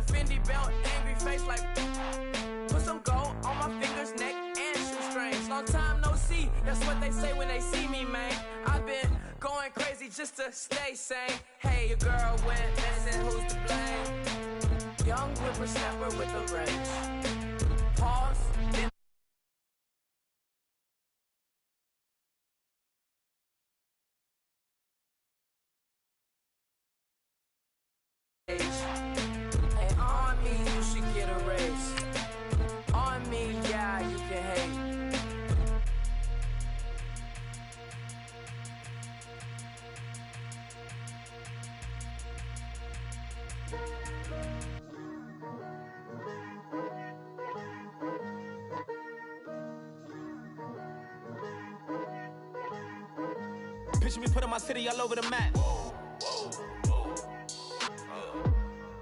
Fendi belt, angry face like put some gold on my fingers, neck, and shoestrings. Long time no see, that's what they say when they see me, man. I've been going crazy just to stay sane. Hey, your girl went missing, who's to blame? Young whippersnapper with a rage. Pause, then and on me, you should get a raise. On me, yeah, you can hate. Picture me putting my city all over the map.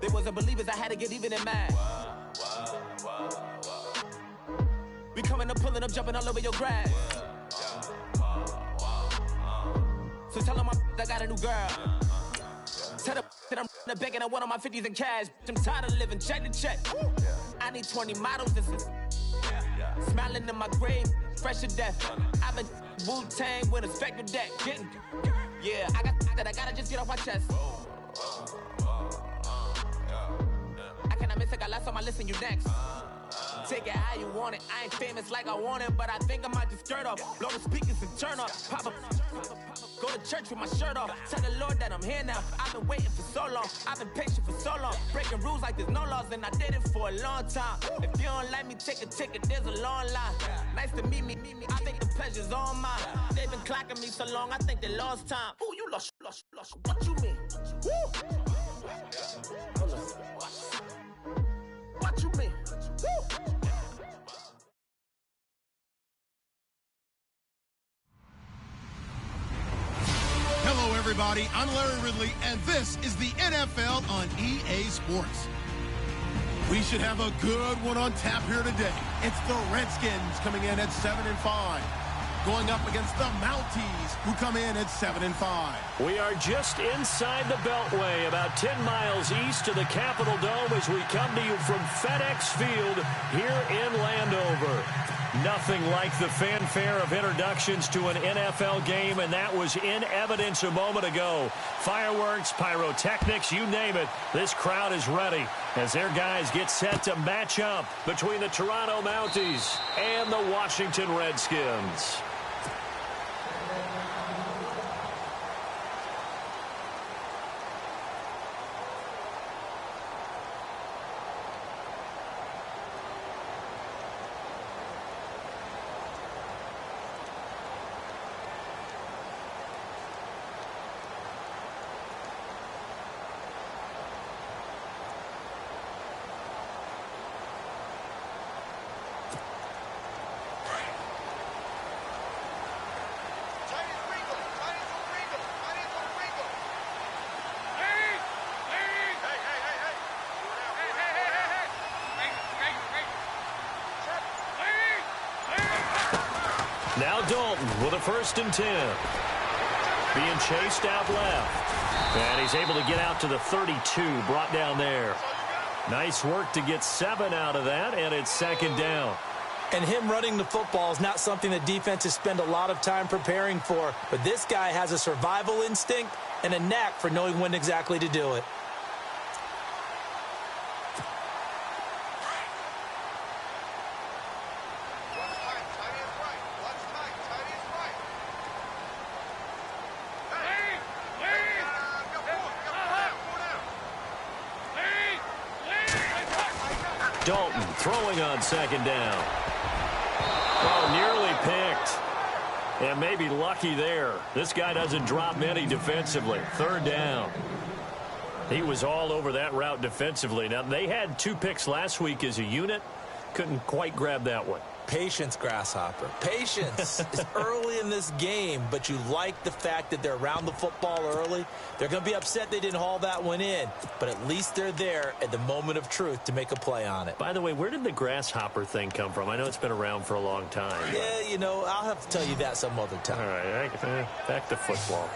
They wasn't believers, I had to get even and mad. We coming up, pulling up, jumping all over your grass. So tell them I got a new girl. Tell them that I'm begging, I want on my 50s in cash. I'm tired of living check to check. I need 20 models, this is smiling in my grave, fresh to death. I've been Wu-Tang with a spectral deck. Getting, yeah, I gotta just get off my chest. I cannot miss it, got last on my list and you next. Take it how you want it. I ain't famous like I want it, but I think I might just skirt off. Blow the speakers and turn up. Pop up. Go to church with my shirt off. Tell the Lord that I'm here now. I've been waiting for so long. I've been patient for so long. Breaking rules like there's no laws, and I did it for a long time. If you don't like me, take a ticket. There's a long line. Nice to meet me. I think the pleasure's all mine. They've been clocking me so long, I think they lost time. Ooh, you lost. What you mean? Woo! What you mean? Woo! Hello, everybody. I'm Larry Ridley, and this is the NFL on EA Sports. We should have a good one on tap here today. It's the Redskins coming in at 7-5, going up against the Mounties, who come in at 7-5. We are just inside the Beltway, about 10 miles east of the Capitol Dome as we come to you from FedEx Field here in Landover. Nothing like the fanfare of introductions to an NFL game, and that was in evidence a moment ago. Fireworks, pyrotechnics, you name it. This crowd is ready as their guys get set to match up between the Toronto Mounties and the Washington Redskins. Now Dalton with a 1st and 10. Being chased out left. And he's able to get out to the 32, brought down there. Nice work to get 7 out of that, and it's 2nd down. And him running the football is not something that defenses spend a lot of time preparing for. But this guy has a survival instinct and a knack for knowing when exactly to do it. Dalton throwing on 2nd down. Oh, nearly picked. And maybe lucky there. This guy doesn't drop many defensively. 3rd down. He was all over that route defensively. Now, they had 2 picks last week as a unit. Couldn't quite grab that one. Patience, Grasshopper. Patience. It's early in this game, but you like the fact that they're around the football early. They're going to be upset they didn't haul that one in, but at least they're there at the moment of truth to make a play on it. By the way, where did the grasshopper thing come from? I know it's been around for a long time. Yeah, you know, I'll have to tell you that some other time. All right, back to football.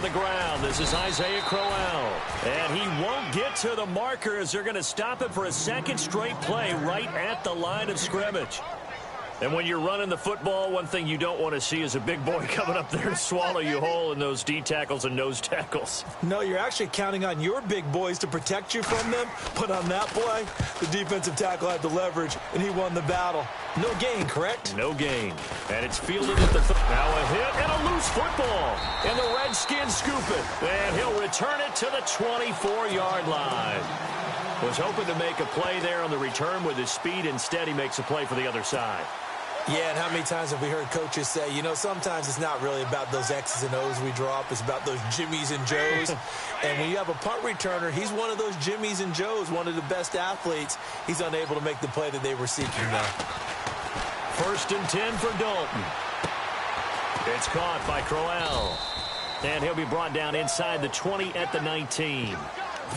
the ground. This is Isaiah Crowell. And he won't get to the marker as they're going to stop it for a second straight play right at the line of scrimmage. And when you're running the football, one thing you don't want to see is a big boy coming up there to swallow you whole in those D tackles and nose tackles. No, you're actually counting on your big boys to protect you from them. But on that play, the defensive tackle had the leverage, and he won the battle. No gain, correct? No gain. And it's fielded at the now a hit and a loose football. And the Redskins scoop it. And he'll return it to the 24-yard line. Was hoping to make a play there on the return with his speed. Instead, he makes a play for the other side. Yeah, and how many times have we heard coaches say, you know, sometimes it's not really about those X's and O's we drop. It's about those Jimmies and Joes. And when you have a punt returner, he's one of those Jimmies and Joes, one of the best athletes. He's unable to make the play that they were seeking now. 1st and 10 for Dalton. It's caught by Crowell. And he'll be brought down inside the 20 at the 19.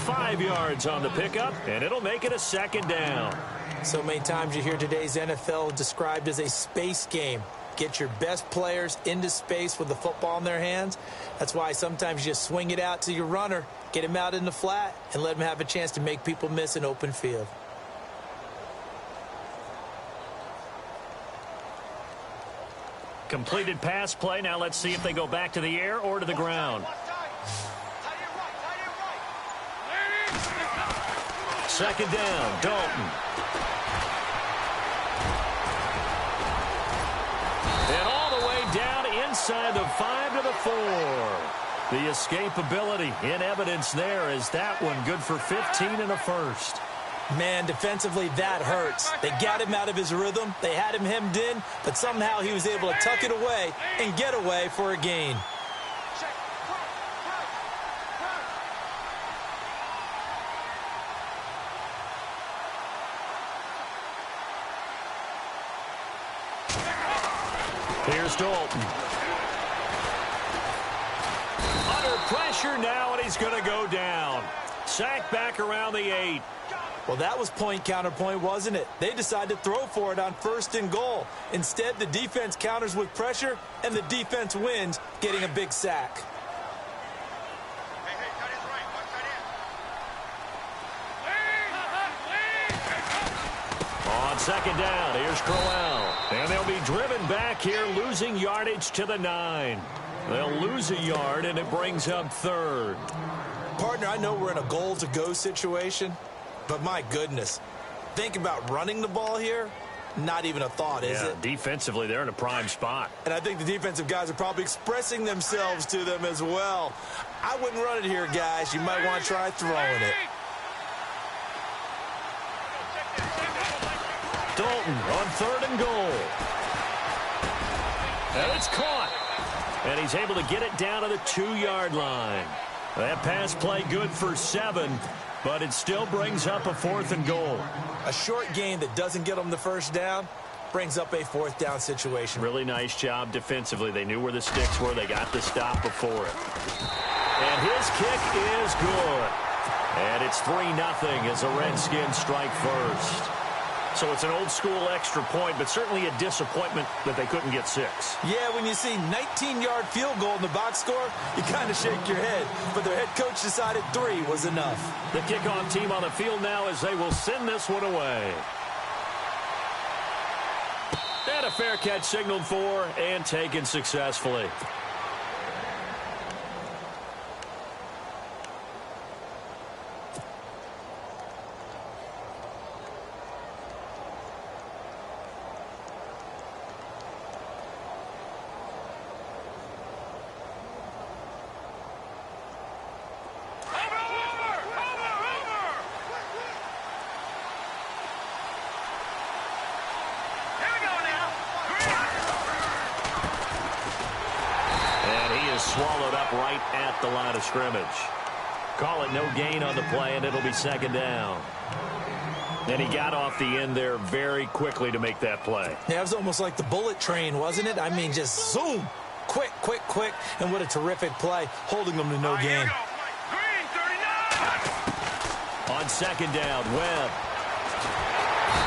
5 yards on the pickup, and it'll make it a 2nd down. So many times you hear today's NFL described as a space game. Get your best players into space with the football in their hands. That's why sometimes you just swing it out to your runner, get him out in the flat, and let him have a chance to make people miss an open field. Completed pass play. Now let's see if they go back to the air or to the ground. 2nd down, Dalton. And all the way down inside the 5 to the 4. The escapability in evidence there is that one good for 15 and a first. Man, defensively, that hurts. They got him out of his rhythm. They had him hemmed in, but somehow he was able to tuck it away and get away for a gain. Here's Dalton. Under pressure now, and he's going to go down. Sacked back around the 8. Well, that was point counterpoint, wasn't it? They decided to throw for it on 1st and goal. Instead, the defense counters with pressure, and the defense wins, getting a big sack. On 2nd down, here's Crowell. And they'll be driven back here, losing yardage to the 9. They'll lose a yard, and it brings up 3rd. Partner, I know we're in a goal-to-go situation, but my goodness, think about running the ball here. Not even a thought, is it? Defensively, they're in a prime spot. And I think the defensive guys are probably expressing themselves to them as well. I wouldn't run it here, guys. You might want to try throwing it. Dalton on 3rd and goal. And it's caught. And he's able to get it down to the 2-yard line. That pass play good for 7, but it still brings up a 4th and goal. A short gain that doesn't get them the 1st down brings up a 4th down situation. Really nice job defensively. They knew where the sticks were. They got the stop before it. And his kick is good. And it's 3-0 as the Redskins strike first. So it's an old-school extra point, but certainly a disappointment that they couldn't get 6. Yeah, when you see 19-yard field goal in the box score, you kind of shake your head. But their head coach decided 3 was enough. The kickoff team on the field now as they will send this one away. And a fair catch signaled for and taken successfully. Swallowed up right at the line of scrimmage. Call it no gain on the play, and it'll be 2nd down. And he got off the end there very quickly to make that play. Yeah, it was almost like the bullet train, wasn't it? I mean, just zoom. Quick, quick, quick. And what a terrific play, holding them to no gain. On 2nd down, Webb.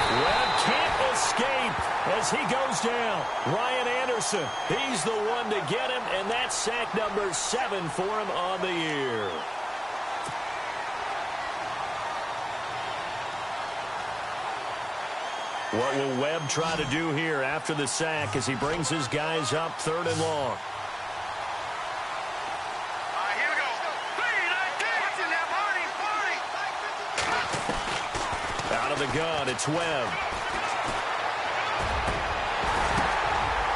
Webb can't escape as he goes down. Ryan Anderson, he's the one to get him, and that's sack number 7 for him on the year. What will Webb try to do here after the sack as he brings his guys up 3rd and long? Here we go. Out of the gun, it's Webb.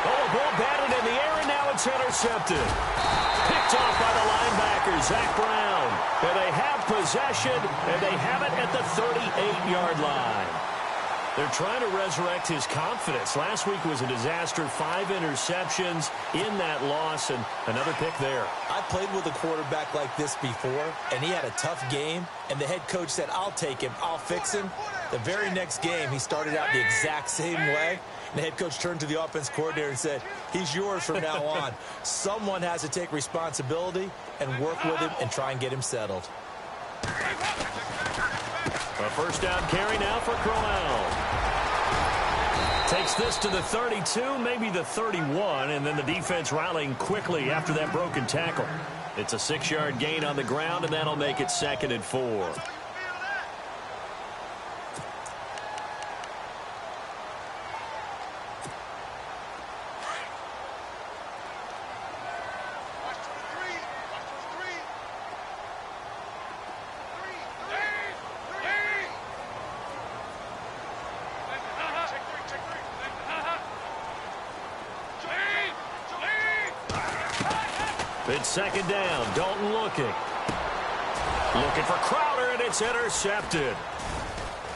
Oh, a ball batted in the air, and now it's intercepted. Picked off by the linebacker, Zach Brown. And they have possession, and they have it at the 38-yard line. They're trying to resurrect his confidence. Last week was a disaster. 5 interceptions in that loss, and another pick there. I played with a quarterback like this before, and he had a tough game, and the head coach said, I'll take him, I'll fix him. The very next game, he started out the exact same way. And the head coach turned to the offense coordinator and said, he's yours from now on. Someone has to take responsibility and work with him and try and get him settled. A first down carry now for Crowell. Takes this to the 32, maybe the 31, and then the defense rallying quickly after that broken tackle. It's a 6-yard gain on the ground, and that'll make it 2nd and 4. It's 2nd down. Dalton looking. Looking for Crowder, and it's intercepted.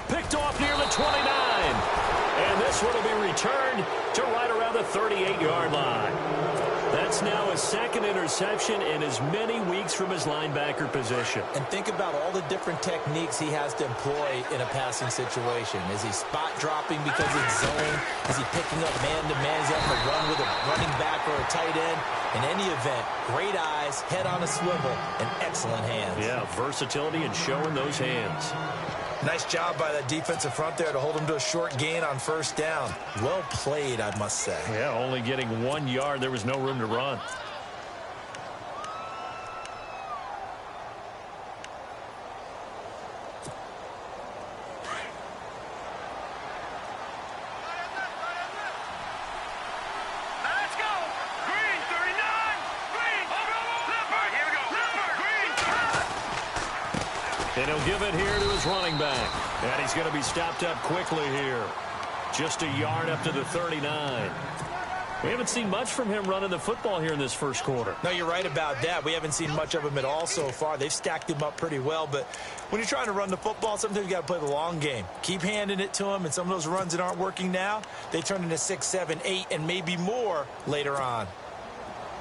Picked off near the 29. And this one will be returned to right around the 38-yard line. That's now his 2nd interception in as many weeks from his linebacker position. And think about all the different techniques he has to employ in a passing situation. Is he spot dropping because it's zone? Is he picking up man-to-man? Is he having to run with a running back or a tight end? In any event, great eyes, head on a swivel, and excellent hands. Yeah, versatility and showing those hands. Nice job by that defensive front there to hold him to a short gain on 1st down. Well played, I must say. Yeah, only getting 1 yard. There was no room to run. And he'll give it here to his running back. And he's going to be stopped up quickly here. Just a yard up to the 39. We haven't seen much from him running the football here in this first quarter. No, you're right about that. We haven't seen much of him at all so far. They've stacked him up pretty well. But when you're trying to run the football, sometimes you got to play the long game. Keep handing it to him. And some of those runs that aren't working now, they turn into 6, 7, 8, and maybe more later on.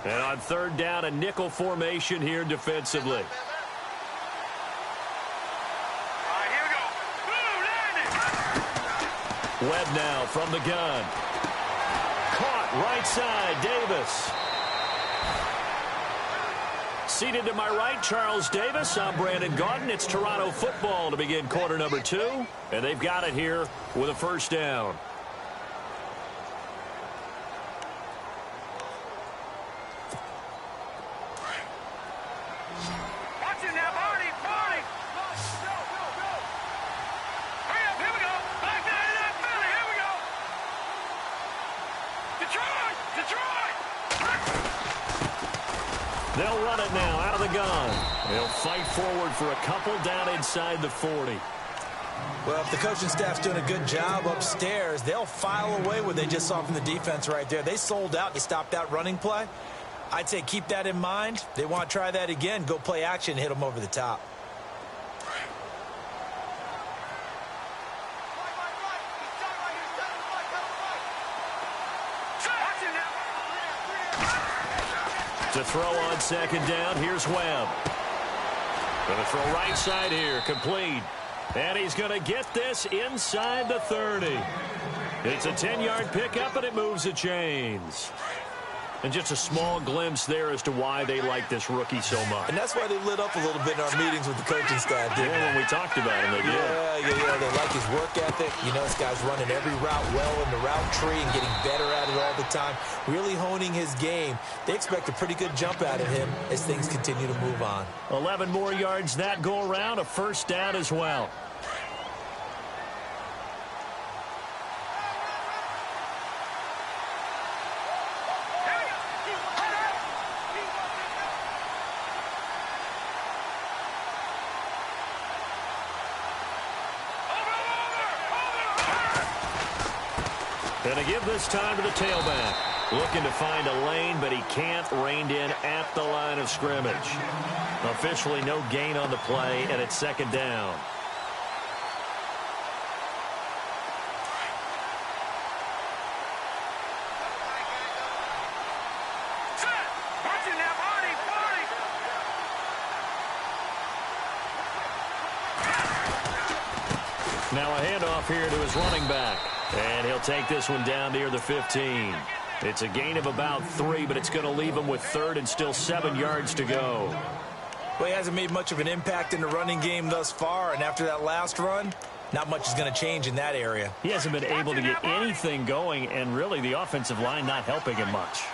And on 3rd down, a nickel formation here defensively. Webb now from the gun. Caught right side, Davis. Seated to my right, Charles Davis. I'm Brandon Gaudin. It's Toronto football to begin quarter number 2. And they've got it here with a first down. They'll run it now out of the gun. They'll fight forward for a couple down inside the 40. Well, if the coaching staff's doing a good job upstairs, they'll file away what they just saw from the defense right there. They sold out to stop that running play. I'd say keep that in mind. They want to try that again. Go play action, hit them over the top. To throw on 2nd down, here's Webb. Going to throw right side here, complete. And he's going to get this inside the 30. It's a 10-yard pickup, and it moves the chains. And just a small glimpse there as to why they like this rookie so much. And that's why they lit up a little bit in our meetings with the coaching staff, didn't they? When we talked about him, they did. Yeah. They like his work ethic. You know, this guy's running every route well in the route tree and getting better at it all the time, really honing his game. They expect a pretty good jump out of him as things continue to move on. 11 more yards that go around, a first down as well. Going to give this time to the tailback. Looking to find a lane, but he can't. Reined in at the line of scrimmage. Officially no gain on the play, and it's second down. Now a handoff here to his running back. And he'll take this one down near the 15. It's a gain of about 3, but it's going to leave him with third and still 7 yards to go. Well, he hasn't made much of an impact in the running game thus far, and after that last run, not much is going to change in that area. He hasn't been able to get anything going, and really the offensive line not helping him much.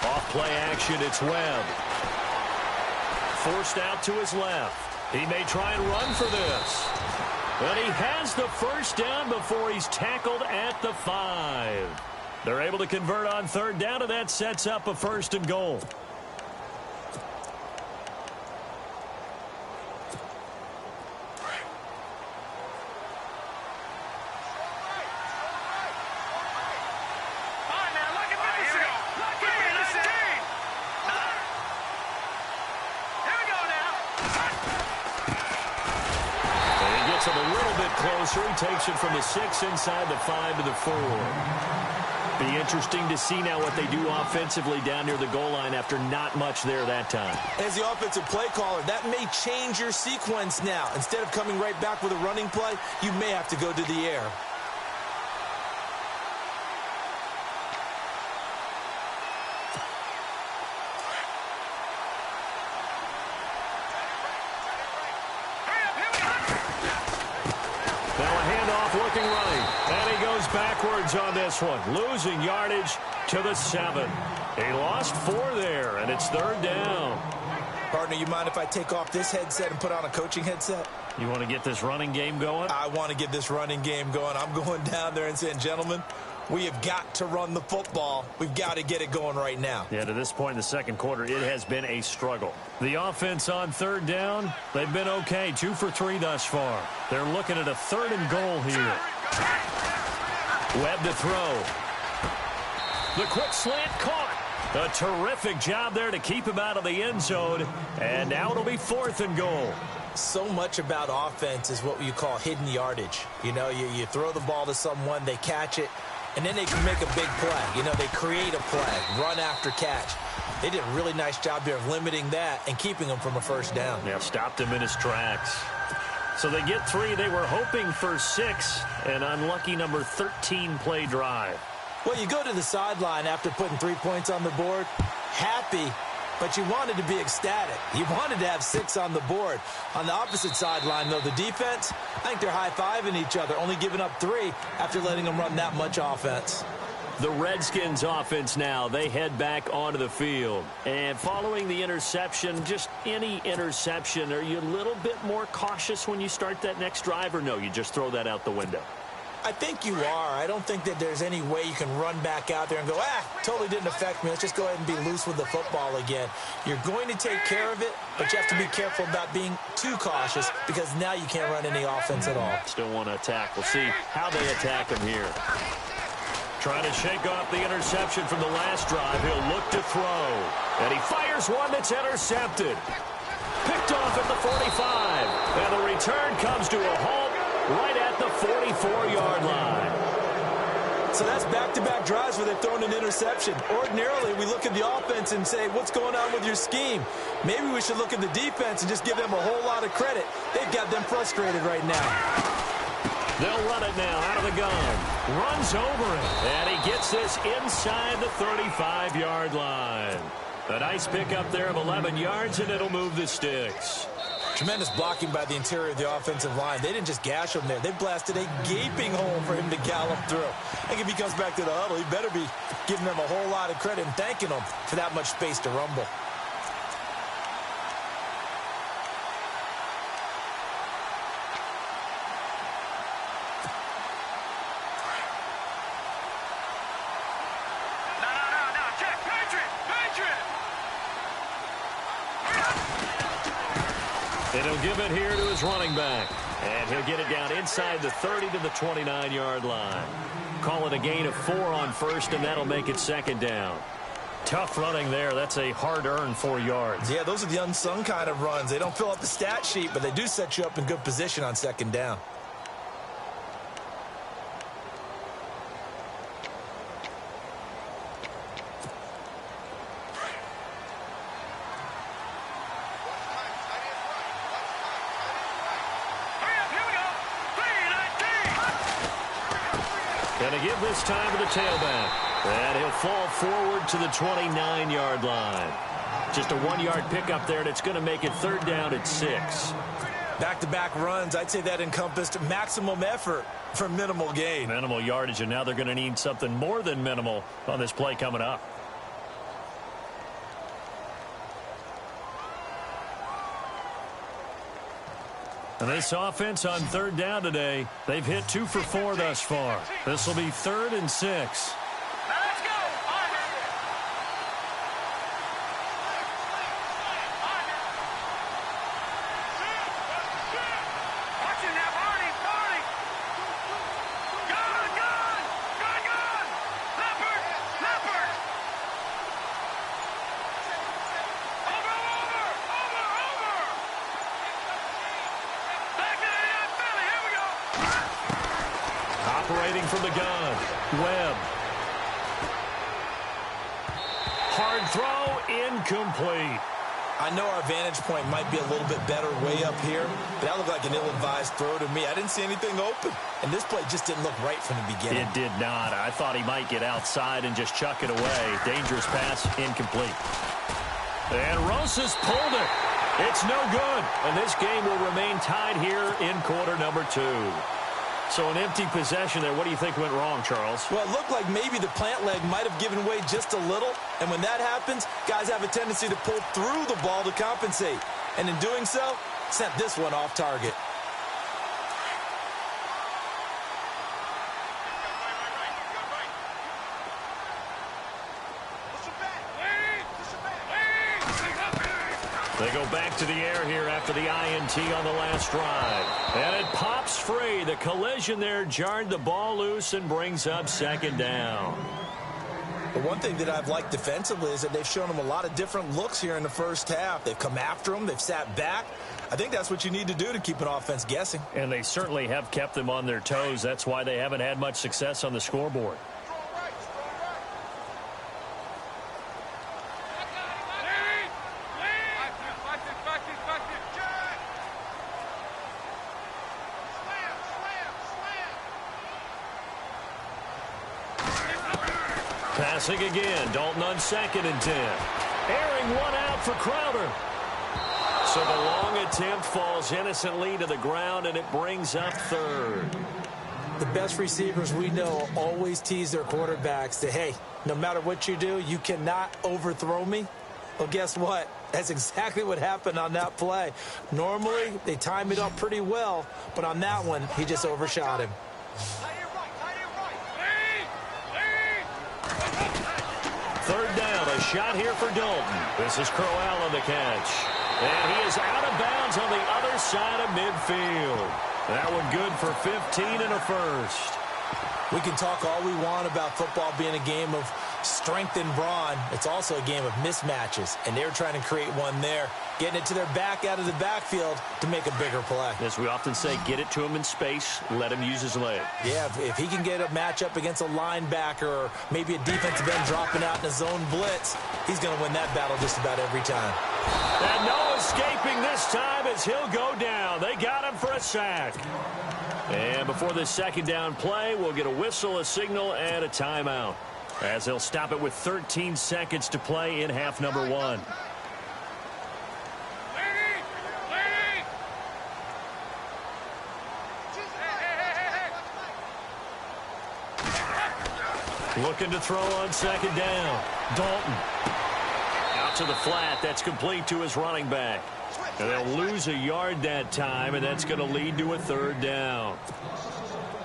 Off play action, it's Webb. Forced out to his left. He may try and run for this. But he has the first down before he's tackled at the 5. They're able to convert on third down, and that sets up a first and goal. He takes it from the 6 inside the 5 to the 4. Be interesting to see now what they do offensively down near the goal line after not much there that time. As the offensive play caller, that may change your sequence now. Instead of coming right back with a running play, you may have to go to the air. Looking right, and he goes backwards on this one, losing yardage to the 7. He lost 4 there, and it's third down. Partner, you mind if I take off this headset and put on a coaching headset? You want to get this running game going? I want to get this running game going. I'm going down there and saying, gentlemen, we have got to run the football. We've got to get it going right now. Yeah, to this point in the second quarter, it has been a struggle. The offense on third down, they've been okay. 2 for 3 thus far. They're looking at a third and goal here. Webb to throw. The quick slant caught. A terrific job there to keep him out of the end zone. And now it'll be fourth and goal. So much about offense is what you call hidden yardage. You know, you throw the ball to someone, they catch it, and then they can make a big play. You know, they create a play, run after catch. They did a really nice job there of limiting that and keeping him from a first down. Yeah, stopped him in his tracks. So they get 3. They were hoping for 6. An unlucky number 13 play drive. Well, you go to the sideline after putting 3 points on the board, happy, but you wanted to be ecstatic. You wanted to have 6 on the board. On the opposite sideline, though, the defense, I think they're high-fiving each other, only giving up 3 after letting them run that much offense. The Redskins offense now, they head back onto the field. And following the interception, just any interception, are you a little bit more cautious when you start that next drive, or no, you just throw that out the window? I think you are. I don't think that there's any way you can run back out there and go, totally didn't affect me. Let's just go ahead and be loose with the football again. You're going to take care of it, but you have to be careful about being too cautious because now you can't run any offense at all. Still want to attack. We'll see how they attack him here. Trying to shake off the interception from the last drive. He'll look to throw. And he fires one that's intercepted. Picked off at the 45. And the return comes to a halt right at the 44-yard line. So that's back-to-back drives where they've thrown an interception. Ordinarily, we look at the offense and say, what's going on with your scheme? Maybe we should look at the defense and just give them a whole lot of credit. They've got them frustrated right now. They'll run it now out of the gun. Runs over it. And he gets this inside the 35-yard line. A nice pickup there of 11 yards, and it'll move the sticks. Tremendous blocking by the interior of the offensive line. They didn't just gash him there. They blasted a gaping hole for him to gallop through. I think if he comes back to the huddle, he better be giving them a whole lot of credit and thanking them for that much space to rumble. And he'll give it here to his running back. And he'll get it down inside the 30 to the 29-yard line. Call it a gain of 4 on first, and that'll make it second down. Tough running there. That's a hard-earned 4 yards. Yeah, those are the unsung kind of runs. They don't fill up the stat sheet, but they do set you up in good position on second down. Going to give this time to the tailback. And he'll fall forward to the 29-yard line. Just a 1-yard pickup there, and it's going to make it third down at 6. Back-to-back runs, I'd say that encompassed maximum effort for minimal gain. Minimal yardage, and now they're going to need something more than minimal on this play coming up. And this offense on third down today, they've hit 2 for 4 thus far. This will be 3rd and 6. Operating from the gun, Webb. Hard throw, incomplete. I know our vantage point might be a little bit better way up here, but that looked like an ill-advised throw to me. I didn't see anything open, and this play just didn't look right from the beginning. It did not. I thought he might get outside and just chuck it away. Dangerous pass, incomplete. And Rosas pulled it. It's no good, and this game will remain tied here in quarter number 2. So an empty possession there. What do you think went wrong, Charles? Well, it looked like maybe the plant leg might have given way just a little. And when that happens, guys have a tendency to pull through the ball to compensate. And in doing so, sent this one off target. They go back to the air here after the INT on the last drive. And it pops free. The collision there jarred the ball loose and brings up second down. But one thing that I've liked defensively is that they've shown them a lot of different looks here in the first half. They've come after them. They've sat back. I think that's what you need to do to keep an offense guessing. And they certainly have kept them on their toes. That's why they haven't had much success on the scoreboard. Passing again, Dalton on 2nd and 10. Airing one out for Crowder. So the long attempt falls innocently to the ground, and it brings up 3rd. The best receivers we know always tease their quarterbacks that, hey, no matter what you do, you cannot overthrow me. Well, guess what? That's exactly what happened on that play. Normally, they time it up pretty well, but on that one, he just overshot him. Third down, a shot here for Dalton. This is Crowell on the catch. And he is out of bounds on the other side of midfield. That one good for 15 and a first. We can talk all we want about football being a game of strength and brawn. It's also a game of mismatches, and they're trying to create one there, getting it to their back out of the backfield to make a bigger play. As we often say, get it to him in space, let him use his leg. Yeah, if he can get a matchup against a linebacker or maybe a defensive end dropping out in a zone blitz, he's going to win that battle just about every time. And no escaping this time as he'll go down. They got him for a sack. And before this second down play, we'll get a whistle, a signal, and a timeout, as they'll stop it with 13 seconds to play in half number 1. Looking to throw on second down. Dalton. Out to the flat. That's complete to his running back. And they'll lose a yard that time, and that's going to lead to a third down.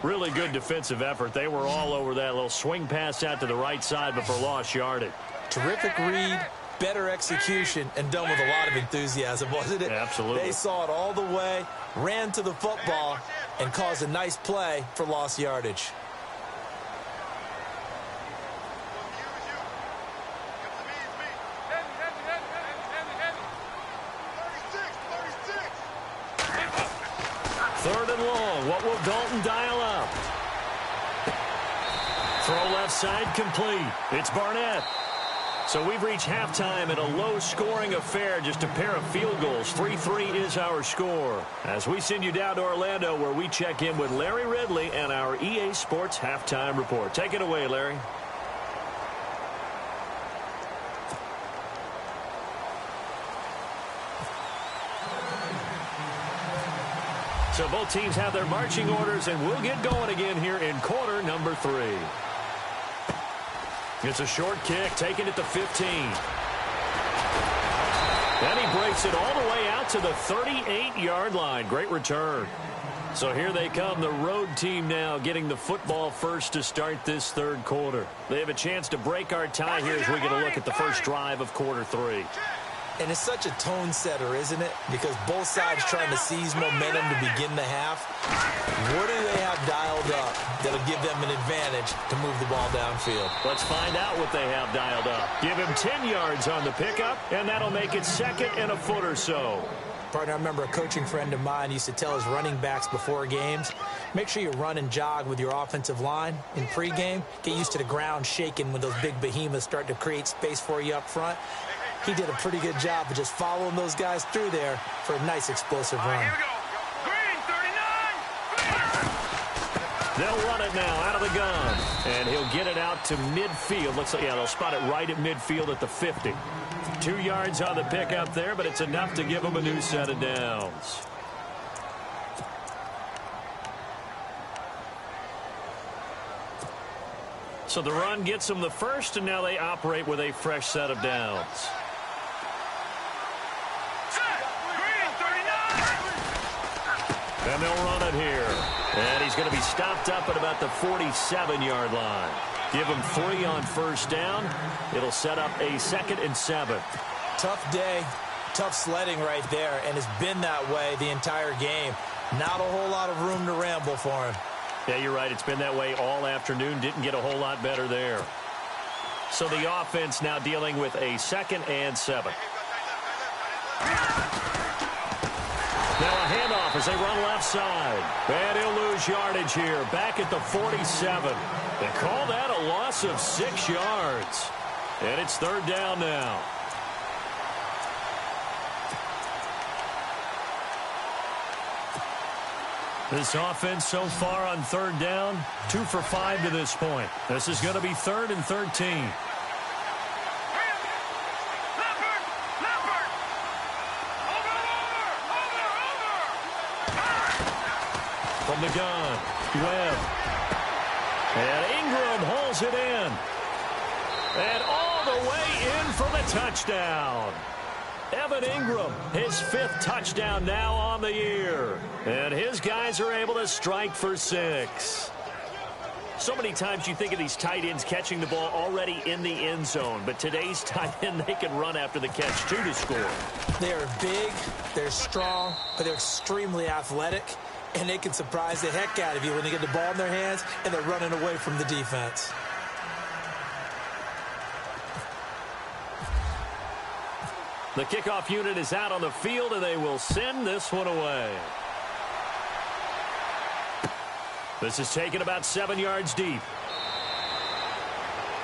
Really good defensive effort. They were all over that little swing pass out to the right side before lost yardage. Terrific read, better execution, and done with a lot of enthusiasm, wasn't it? Absolutely. They saw it all the way, ran to the football, and caused a nice play for lost yardage. Third and long. What will Dalton dial up? Throw left side complete. It's Barnett. So we've reached halftime in a low-scoring affair, just a pair of field goals. 3-3 is our score. As we send you down to Orlando, where we check in with Larry Ridley and our EA Sports Halftime Report. Take it away, Larry. So both teams have their marching orders, and we'll get going again here in quarter number 3. It's a short kick, taken at the 15. And he breaks it all the way out to the 38-yard line. Great return. So here they come, the road team now getting the football first to start this third quarter. They have a chance to break our tie here as we get a look at the first drive of quarter 3. And it's such a tone setter, isn't it? Because both sides trying to seize momentum to begin the half. What do they have dialed up that'll give them an advantage to move the ball downfield? Let's find out what they have dialed up. Give him 10 yards on the pickup, and that'll make it second and a foot or so. Partner, I remember a coaching friend of mine used to tell his running backs before games, make sure you run and jog with your offensive line in pregame. Get used to the ground shaking when those big behemoths start to create space for you up front. He did a pretty good job of just following those guys through there for a nice explosive run. Here we go. Green, 39. They'll run it now out of the gun. And he'll get it out to midfield. Looks like, yeah, they'll spot it right at midfield at the 50. 2 yards on the pickup there, but it's enough to give them a new set of downs. So the run gets them the first, and now they operate with a fresh set of downs. And they'll run it here. And he's going to be stopped up at about the 47-yard line. Give him 3 on first down. It'll set up a 2nd and 7. Tough day, tough sledding right there, and it's been that way the entire game. Not a whole lot of room to ramble for him. Yeah, you're right. It's been that way all afternoon. Didn't get a whole lot better there. So the offense now dealing with a 2nd and 7. Now a handoff as they run left side. And he'll lose yardage here. Back at the 47. They call that a loss of 6 yards. And it's third down now. This offense so far on third down, 2 for 5 to this point. This is going to be 3rd and 13. From the gun, Webb. And Ingram holds it in. And all the way in for the touchdown. Evan Ingram, his 5th touchdown now on the year. And his guys are able to strike for 6. So many times you think of these tight ends catching the ball already in the end zone. But today's tight end, they can run after the catch, too, to score. They are big, they're strong, but they're extremely athletic. And they can surprise the heck out of you when they get the ball in their hands and they're running away from the defense. The kickoff unit is out on the field, and they will send this one away. This is taken about 7 yards deep.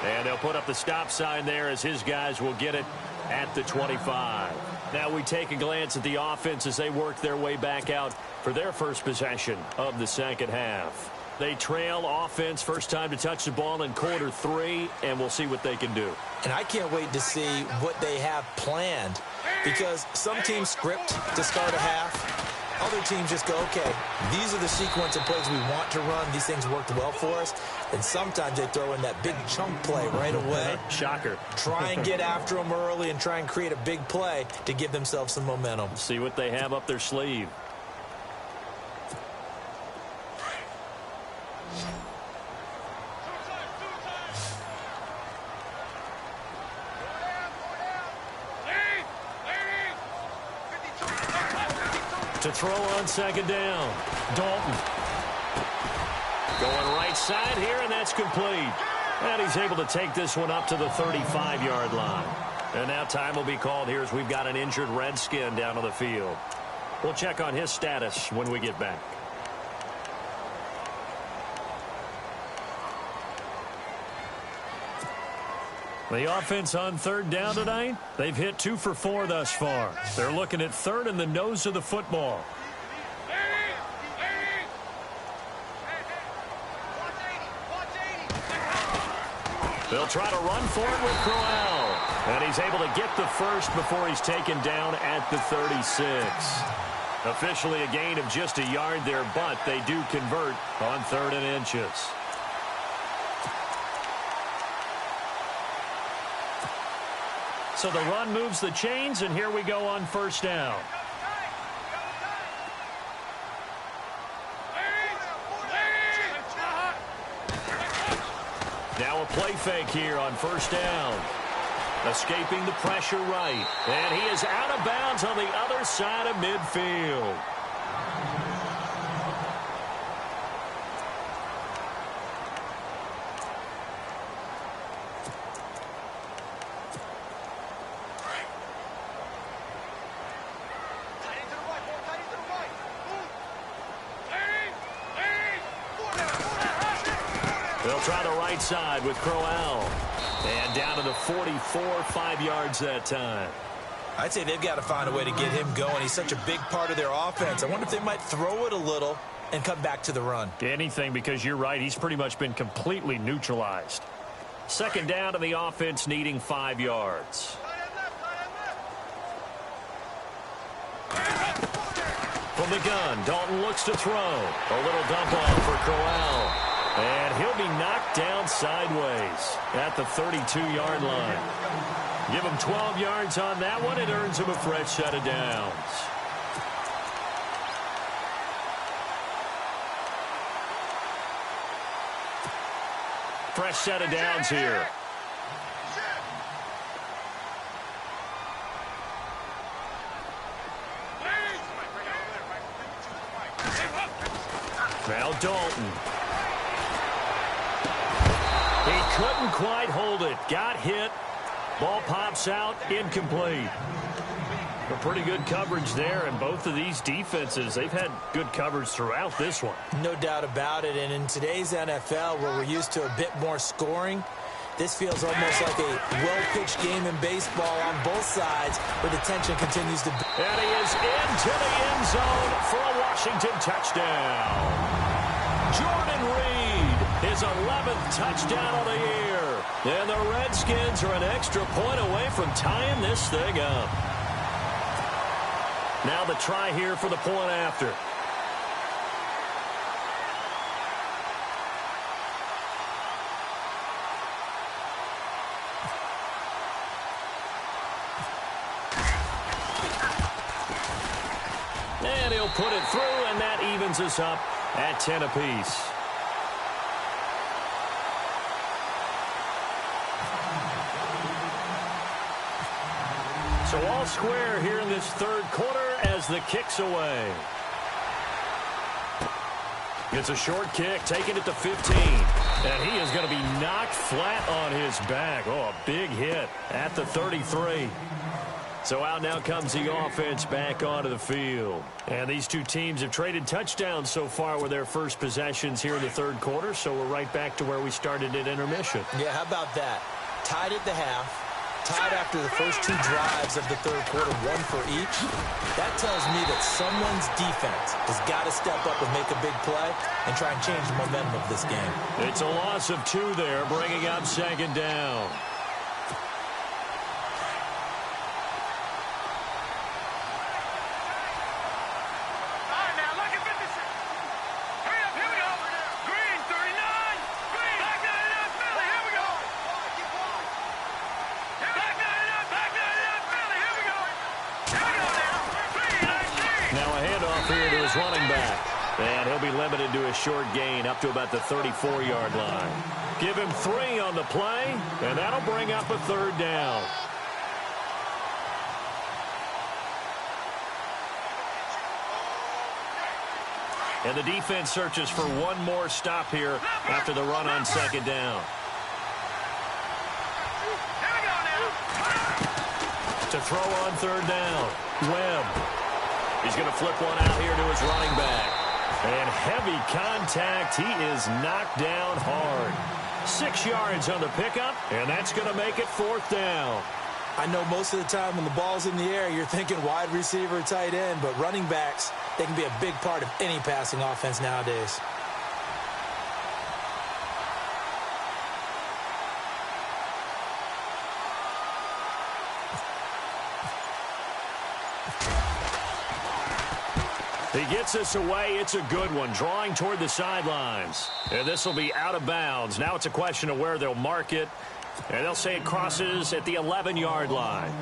And they'll put up the stop sign there as his guys will get it at the 25. Now we take a glance at the offense as they work their way back out for their first possession of the second half. They trail offense first time to touch the ball in quarter 3, and we'll see what they can do. And I can't wait to see what they have planned, because some teams script to start a half. Other teams just go, okay, these are the sequence of plays we want to run. These things worked well for us. And sometimes they throw in that big chunk play right away. Shocker. Try and get after them early and try and create a big play to give themselves some momentum. See what they have up their sleeve. To throw on second down. Dalton. Going right side here, and that's complete. And he's able to take this one up to the 35-yard line. And now time will be called here as we've got an injured Redskin down on the field. We'll check on his status when we get back. The offense on third down tonight, they've hit 2 for 4 thus far. They're looking at third and the nose of the football. They'll try to run for it with Crowell. And he's able to get the first before he's taken down at the 36. Officially a gain of just a yard there, but they do convert on 3rd and inches. So the run moves the chains, and here we go on first down. Now a play fake here on first down. Escaping the pressure right. And he is out of bounds on the other side of midfield. They'll try the right side with Crowell. And down to the 44, 5 yards that time. I'd say they've got to find a way to get him going. He's such a big part of their offense. I wonder if they might throw it a little and come back to the run. Anything, because you're right. He's pretty much been completely neutralized. Second down to the offense, needing 5 yards. From the gun, Dalton looks to throw. A little dump off for Crowell. And he'll be knocked down sideways at the 32-yard line. Give him 12 yards on that one. It earns him a fresh set of downs. Fresh set of downs here. Now Dalton. He couldn't quite hold it. Got hit. Ball pops out. Incomplete. A pretty good coverage there, and both of these defenses, they've had good coverage throughout this one. No doubt about it, and in today's NFL, where we're used to a bit more scoring, this feels almost like a well-pitched game in baseball on both sides, where the tension continues to build. And he is into the end zone for a Washington touchdown. Jordan Reed, his 11th touchdown of the year. And the Redskins are an extra point away from tying this thing up. Now the try here for the point after. And he'll put it through, and that evens us up at 10 apiece. So all square here in this third quarter as the kick's away. It's a short kick, taking it to 15. And he is going to be knocked flat on his back. Oh, a big hit at the 33. So out now comes the offense back onto the field. And these two teams have traded touchdowns so far with their first possessions here in the third quarter. So we're right back to where we started at intermission. Yeah, how about that? Tied at the half. tied after the first 2 drives of the third quarter, 1 for each. That tells me that someone's defense has got to step up and make a big play and try and change the momentum of this game. It's a loss of 2 there, bringing up second down. Running back, and he'll be limited to a short gain up to about the 34-yard line. Give him 3 on the play, and that'll bring up a third down. And the defense searches for one more stop here after the run on second down. To throw on third down, Webb. He's going to flip one out here to his running back. And heavy contact. He is knocked down hard. 6 yards on the pickup, and that's going to make it fourth down. I know most of the time when the ball's in the air, you're thinking wide receiver, tight end, but running backs, they can be a big part of any passing offense nowadays. He gets this away. It's a good one, drawing toward the sidelines. And this will be out of bounds. Now it's a question of where they'll mark it. And they'll say it crosses at the 11-yard line.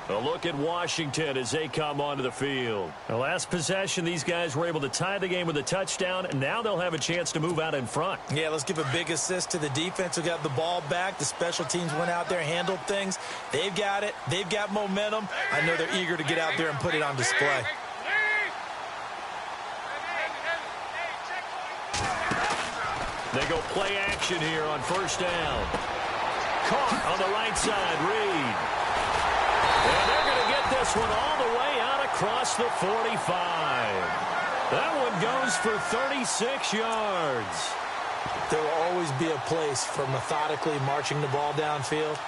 A look at Washington as they come onto the field. The last possession, these guys were able to tie the game with a touchdown, and now they'll have a chance to move out in front. Yeah, let's give a big assist to the defense who got the ball back. The special teams went out there, handled things. They've got it. They've got momentum. I know they're eager to get out there and put it on display. They go play action here on first down. Caught on the right side, Reed. And they're going to get this one all the way out across the 45. That one goes for 36 yards. There will always be a place for methodically marching the ball downfield.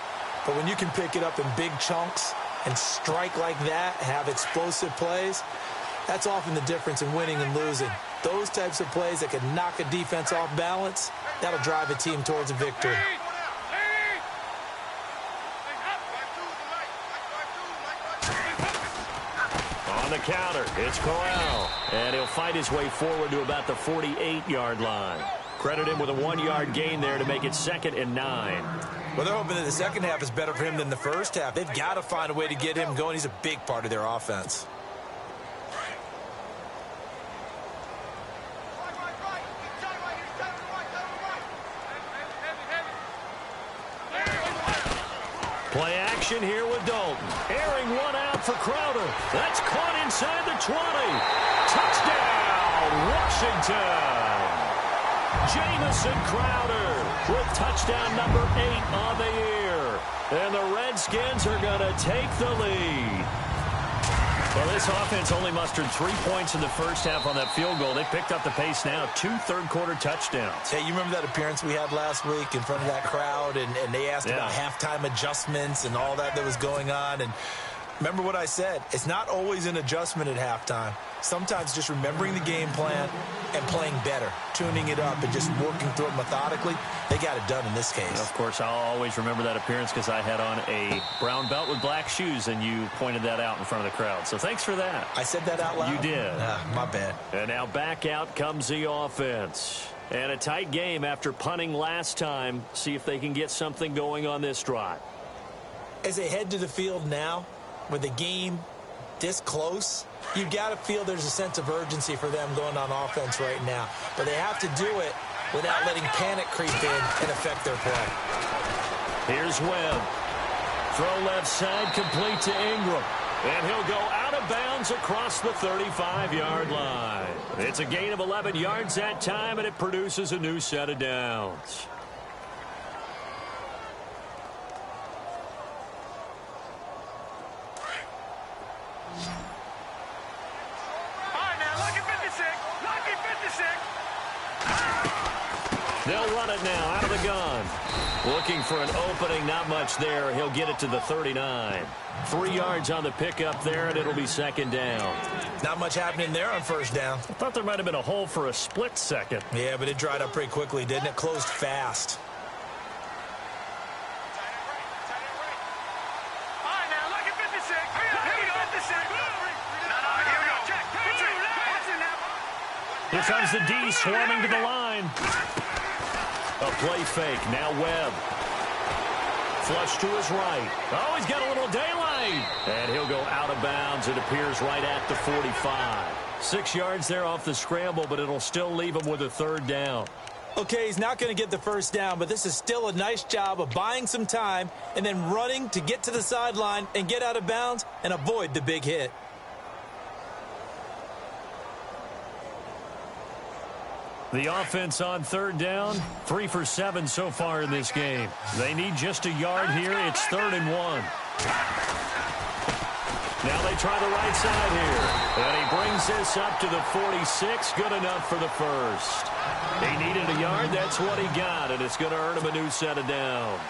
But when you can pick it up in big chunks and strike like that, have explosive plays, that's often the difference in winning and losing. Those types of plays that can knock a defense off balance, that'll drive a team towards a victory. On the counter, it's Corral. And he'll fight his way forward to about the 48-yard line. Credit him with a 1-yard gain there to make it 2nd and 9. Well, they're hoping that the second half is better for him than the first half. They've got to find a way to get him going. He's a big part of their offense. Play action here with Dalton. Airing one out for Crowder. That's caught inside the 20. Touchdown, Washington. Jamison Crowder with touchdown number 8 on the year. And the Redskins are going to take the lead. Well, this offense only mustered 3 points in the first half on that field goal. They picked up the pace now. 2 third-quarter touchdowns. Hey, you remember that appearance we had last week in front of that crowd, and they asked about halftime adjustments and all that was going on, and remember what I said. It's not always an adjustment at halftime. Sometimes just remembering the game plan and playing better, tuning it up and just working through it methodically. They got it done in this case. Of course, I'll always remember that appearance because I had on a brown belt with black shoes, and you pointed that out in front of the crowd. So thanks for that. I said that out loud? You did. My bad. And now back out comes the offense. And a tight game after punting last time. See if they can get something going on this drive. As they head to the field now, with the game this close, you've got to feel there's a sense of urgency for them going on offense right now. But they have to do it without letting panic creep in and affect their play. Here's Webb. Throw left side, complete to Ingram. And he'll go out of bounds across the 35-yard line. It's a gain of 11 yards that time, and it produces a new set of downs. They'll run it now out of the gun. Looking for an opening, not much there. He'll get it to the 39. 3 yards on the pickup there, and it'll be second down. Not much happening there on first down. I thought there might have been a hole for a split second. Yeah, but it dried up pretty quickly, didn't it? Closed fast. Here comes the D swarming to the line. A play fake. Now Webb. Flush to his right. Oh, he's got a little daylight. And he'll go out of bounds. It appears right at the 45. 6 yards there off the scramble, but it'll still leave him with a third down. Okay, he's not going to get the first down, but this is still a nice job of buying some time and then running to get to the sideline and get out of bounds and avoid the big hit. The offense on third down, 3 for 7 so far in this game. They need just a yard here. It's 3rd and 1. Now they try the right side here. And he brings this up to the 46. Good enough for the first. He needed a yard. That's what he got, and it's going to earn him a new set of downs.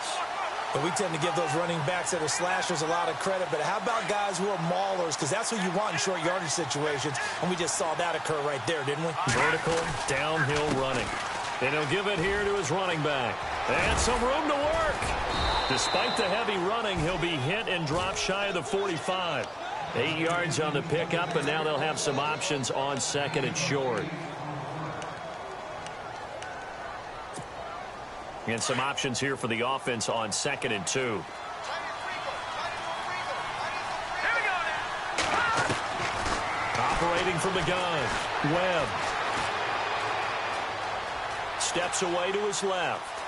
But we tend to give those running backs that are slashers a lot of credit. But how about guys who are maulers? Because that's what you want in short yardage situations. And we just saw that occur right there, didn't we? Vertical, downhill running. And he'll give it here to his running back. And some room to work. Despite the heavy running, he'll be hit and drop shy of the 45. 8 yards on the pickup, and now they'll have some options on second and short. And some options here for the offense on 2nd and 2. Operating from the gun, Webb. Steps away to his left.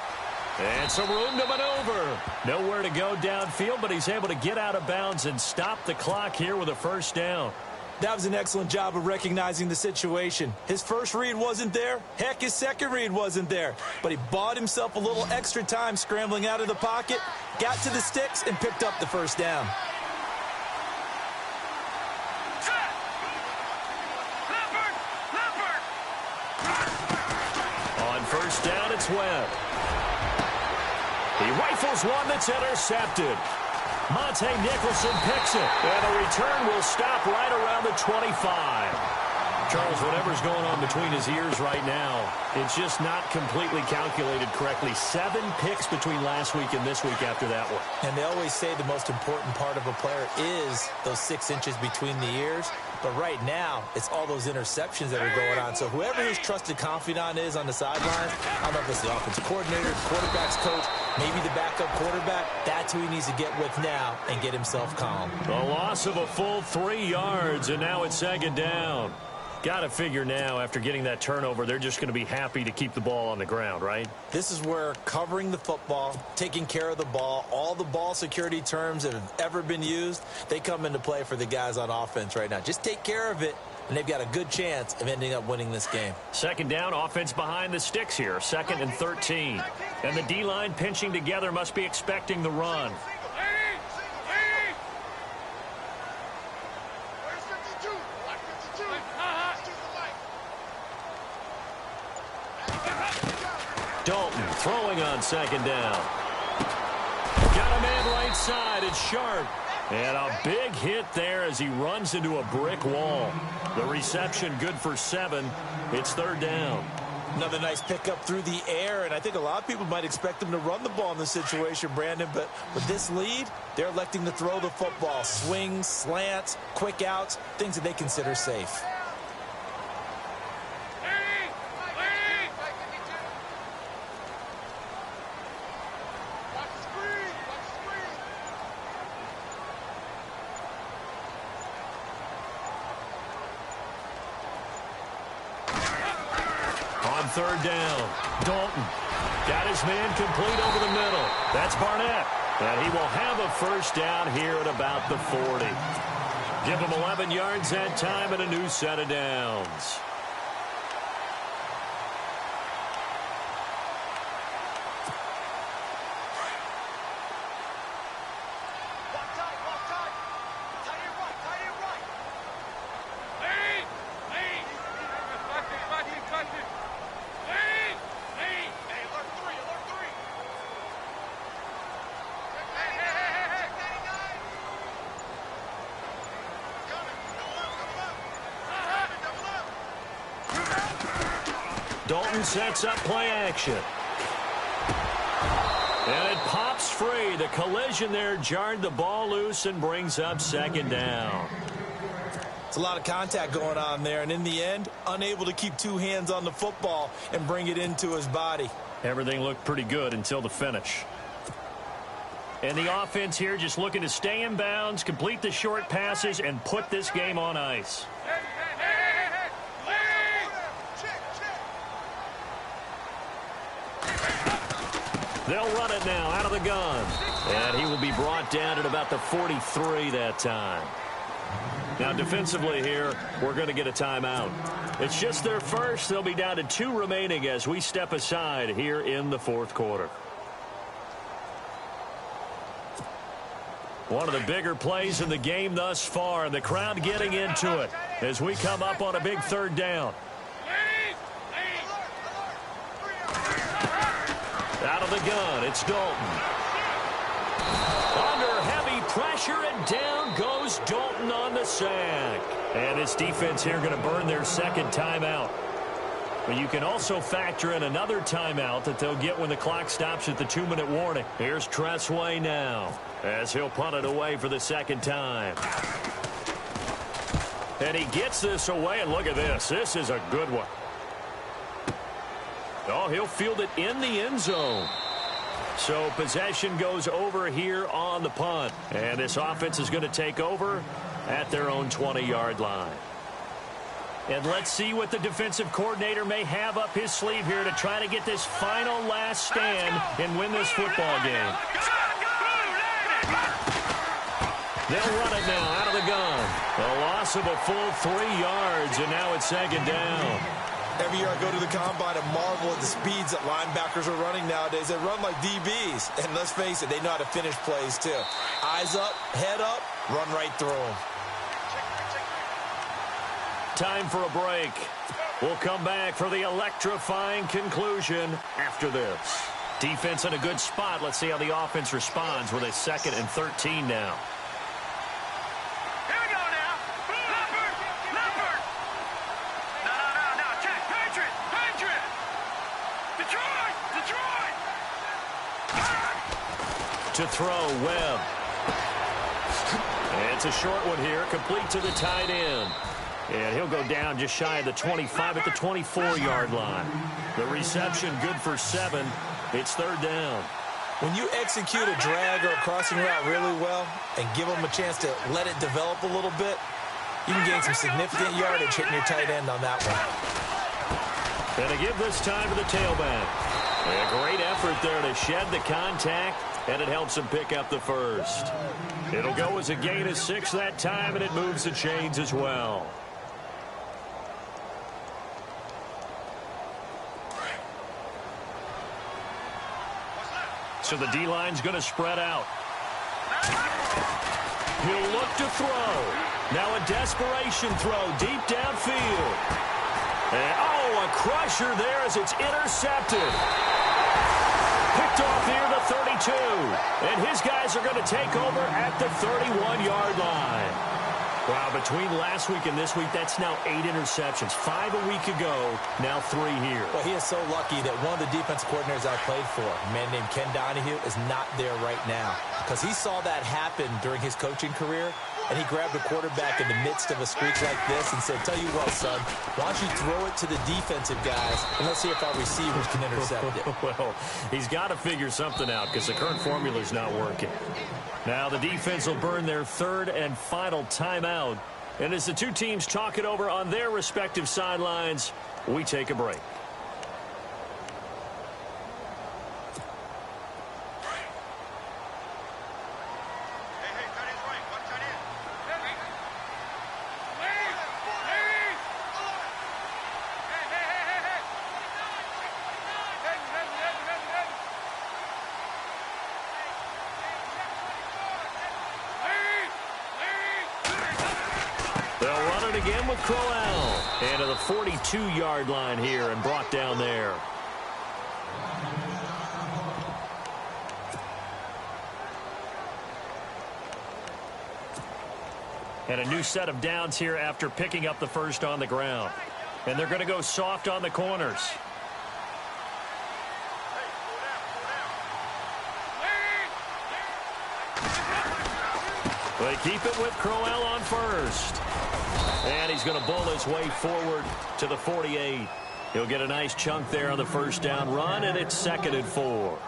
And some room to maneuver. Nowhere to go downfield, but he's able to get out of bounds and stop the clock here with a first down. That was an excellent job of recognizing the situation. His first read wasn't there. Heck, his second read wasn't there. But he bought himself a little extra time scrambling out of the pocket, got to the sticks, and picked up the first down. On first down, it's Webb. He rifles one that's intercepted. Monte Nicholson picks it, and the return will stop right around the 25. Charles, whatever's going on between his ears right now, it's just not completely calculated correctly. 7 picks between last week and this week after that one. And they always say the most important part of a player is those 6 inches between the ears. But right now, it's all those interceptions that are going on. So whoever his trusted confidant is on the sidelines, I don't know if it's the offensive coordinator, the quarterback's coach, maybe the backup quarterback, that's who he needs to get with now and get himself calm. A loss of a full 3 yards, and now it's 2nd down. Got to figure now, after getting that turnover, they're just going to be happy to keep the ball on the ground, right? This is where covering the football, taking care of the ball, all the ball security terms that have ever been used, they come into play for the guys on offense right now. Just take care of it, and they've got a good chance of ending up winning this game. 2nd down, offense behind the sticks here, 2nd and 13. And the D-line pinching together must be expecting the run. Dalton throwing on 2nd down. Got a man right side. It's Sharp. And a big hit there as he runs into a brick wall. The reception good for 7. It's 3rd down. Another nice pickup through the air, and I think a lot of people might expect them to run the ball in this situation, Brandon, but with this lead, they're electing to throw the football. Swings, slants, quick outs, things that they consider safe. On 3rd down, Dalton got his man complete over the middle. That's Barnett. And he will have a first down here at about the 40. Give him 11 yards that time and a new set of downs. Dalton sets up play action. And it pops free. The collision there jarred the ball loose and brings up second down. It's a lot of contact going on there, and in the end, unable to keep two hands on the football and bring it into his body. Everything looked pretty good until the finish. And the offense here just looking to stay in bounds, complete the short passes, and put this game on ice. They'll run it now out of the gun. And he will be brought down at about the 43 that time. Now defensively here, we're going to get a timeout. It's just their first. They'll be down to 2 remaining as we step aside here in the fourth quarter. One of the bigger plays in the game thus far. The crowd getting into it as we come up on a big third down. Out of the gun, it's Dalton. Under heavy pressure, and down goes Dalton on the sack. And this defense here going to burn their second timeout. But you can also factor in another timeout that they'll get when the clock stops at the 2-minute warning. Here's Tressway now as he'll punt it away for the second time. And he gets this away, and look at this. This is a good one. Oh, he'll field it in the end zone. So possession goes over here on the punt. And this offense is going to take over at their own 20-yard line. And let's see what the defensive coordinator may have up his sleeve here to try to get this final last stand and win this football game. They'll run it now out of the gun. A loss of a full 3 yards, and now it's second down. Every year I go to the combine and marvel at the speeds that linebackers are running nowadays. They run like DBs. And let's face it, they know how to finish plays too. Eyes up, head up, run right through them. Time for a break. We'll come back for the electrifying conclusion after this. Defense in a good spot. Let's see how the offense responds with a 2nd and 13 now. To throw, Webb. And it's a short one here, complete to the tight end. And he'll go down just shy of the 25 at the 24-yard line. The reception good for 7. It's third down. When you execute a drag or a crossing route really well and give them a chance to let it develop a little bit, you can gain some significant yardage hitting your tight end on that one. And to give this time to the tailback. A great effort there to shed the contact, and it helps him pick up the first. It'll go as a gain of 6 that time, and it moves the chains as well. So the D-line's going to spread out. He'll look to throw. Now a desperation throw deep downfield. And, oh, a crusher there as it's intercepted. Picked off near the 32. And his guys are going to take over at the 31-yard line. Wow, between last week and this week, that's now 8 interceptions. 5 a week ago, now 3 here. Well, he is so lucky that one of the defense coordinators I played for, a man named Ken Donahue, is not there right now. Because he saw that happen during his coaching career, and he grabbed a quarterback in the midst of a streak like this and said, tell you what, son, why don't you throw it to the defensive guys, and let's see if our receivers can intercept it. Well, he's got to figure something out because the current formula is not working. Now the defense will burn their 3rd and final timeout. And as the two teams talk it over on their respective sidelines, we take a break. Again with Crowell. And to the 42-yard line here and brought down there. And a new set of downs here after picking up the first on the ground. And they're going to go soft on the corners. They keep it with Crowell on first. And he's going to bowl his way forward to the 48. He'll get a nice chunk there on the first down run, and it's 2nd and 4.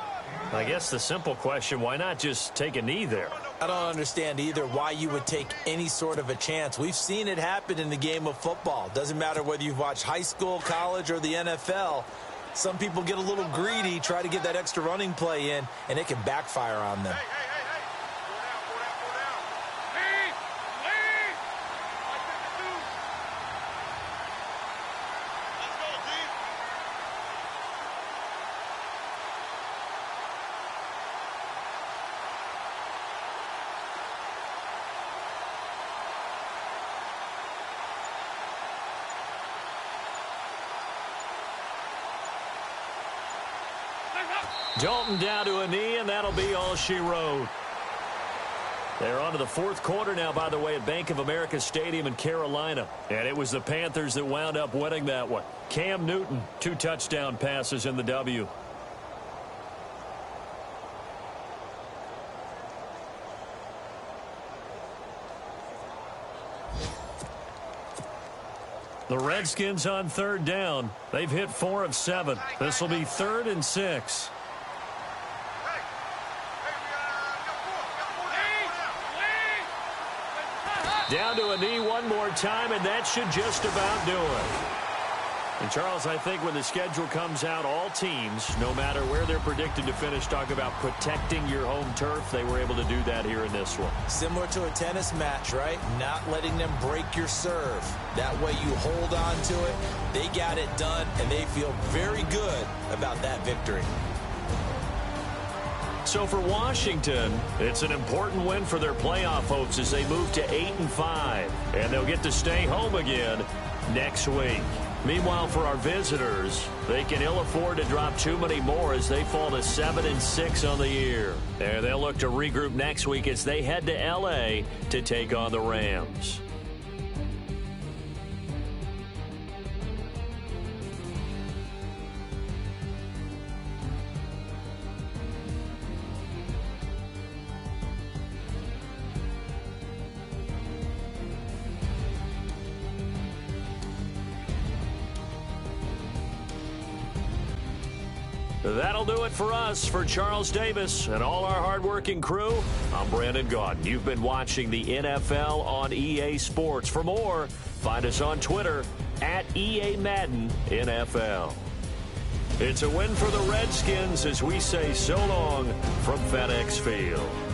I guess the simple question, why not just take a knee there? I don't understand either why you would take any sort of a chance. We've seen it happen in the game of football. Doesn't matter whether you've watched high school, college, or the NFL. Some people get a little greedy, try to get that extra running play in, and it can backfire on them. Dalton down to a knee, and that'll be all she wrote. They're on to the 4th quarter now, by the way, at Bank of America Stadium in Carolina. And it was the Panthers that wound up winning that one. Cam Newton, 2 touchdown passes in the W. The Redskins on 3rd down. They've hit 4 of 7. This will be 3rd and 6. Down to a knee one more time, and that should just about do it. And, Charles, I think when the schedule comes out, all teams, no matter where they're predicted to finish, talk about protecting your home turf. They were able to do that here in this one. Similar to a tennis match, right? Not letting them break your serve. That way you hold on to it. They got it done, and they feel very good about that victory. So for Washington, it's an important win for their playoff hopes as they move to 8-5. And they'll get to stay home again next week. Meanwhile, for our visitors, they can ill afford to drop too many more as they fall to 7-6 on the year. And they'll look to regroup next week as they head to L.A. to take on the Rams. That'll do it for us. For Charles Davis and all our hardworking crew, I'm Brandon Gaudin. You've been watching the NFL on EA Sports. For more, find us on Twitter at EA Madden NFL. It's a win for the Redskins as we say so long from FedEx Field.